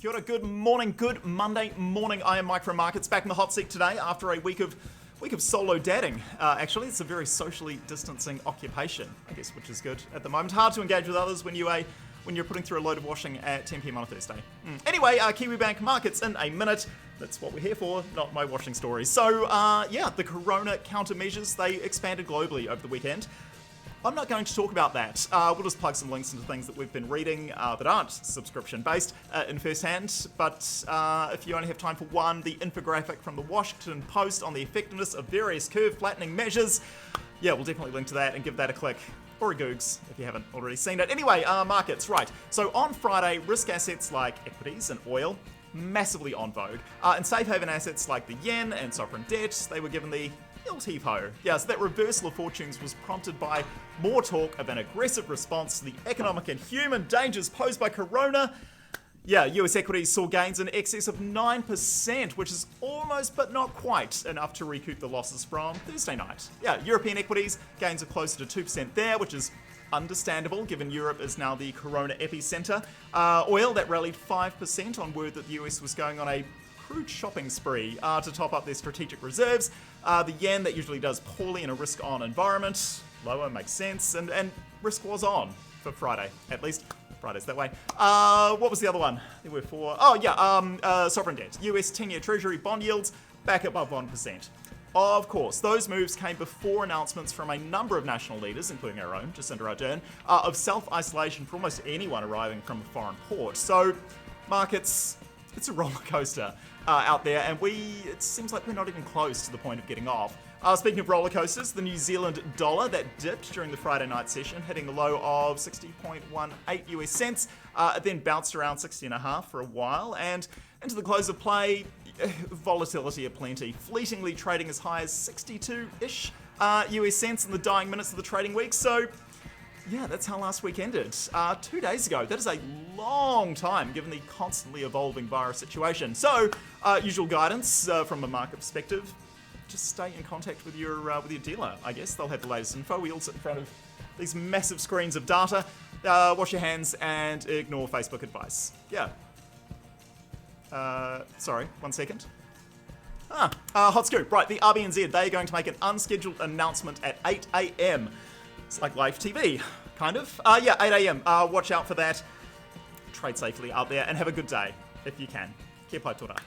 Kia ora, good morning, good Monday morning. I am Mike from Markets, back in the hot seat today after a week of solo dadding. Actually, it's a very socially distancing occupation, I guess, which is good at the moment. Hard to engage with others when you're putting through a load of washing at 10 p.m. on a Thursday. Anyway, Kiwibank markets in a minute. That's what we're here for, not my washing stories. So, the corona countermeasures, they expanded globally over the weekend. I'm not going to talk about that. We'll just plug some links into things that we've been reading that aren't subscription-based in firsthand. But if you only have time for one, the infographic from the Washington Post on the effectiveness of various curve-flattening measures. Yeah, we'll definitely link to that and give that a click. Or a Googs, if you haven't already seen it. Anyway, markets, right. So on Friday, risk assets like equities and oil, massively on vogue. And safe haven assets like the yen and sovereign debt, they were given the heave-ho. Yeah, so that reversal of fortunes was prompted by more talk of an aggressive response to the economic and human dangers posed by corona. Yeah, US equities saw gains in excess of 9%, which is almost but not quite enough to recoup the losses from Thursday night. Yeah, European equities, gains are closer to 2% there, which is understandable given Europe is now the corona epicenter. Oil, that rallied 5% on word that the US was going on a crude shopping spree to top up their strategic reserves. The yen, that usually does poorly in a risk-on environment. Lower makes sense, and risk was on for Friday, at least. Friday's that way. What was the other one? There were four. Oh, yeah, sovereign debt. US 10-year Treasury bond yields back above 1%. Of course, those moves came before announcements from a number of national leaders, including our own, Jacinda Ardern, of self-isolation for almost anyone arriving from a foreign port. So, markets, it's a roller coaster out there, and it seems like we're not even close to the point of getting off. Speaking of roller coasters, the New Zealand dollar, that dipped during the Friday night session, hitting a low of 60.18 US cents. It then bounced around 60.5 for a while, and into the close of play, volatility aplenty, fleetingly trading as high as 62-ish US cents in the dying minutes of the trading week. So, yeah, that's how last week ended. 2 days ago. That is a long time, given the constantly evolving virus situation. So, usual guidance from a market perspective, just stay in contact with your dealer, I guess. They'll have the latest info. We all sit in front of these massive screens of data. Wash your hands and ignore Facebook advice. Yeah. Sorry, 1 second. Hot scoop. Right, the RBNZ, they're going to make an unscheduled announcement at 8 a.m. It's like live TV, kind of. 8 a.m. Watch out for that. Trade safely out there and have a good day, if you can. Kia pai tōra.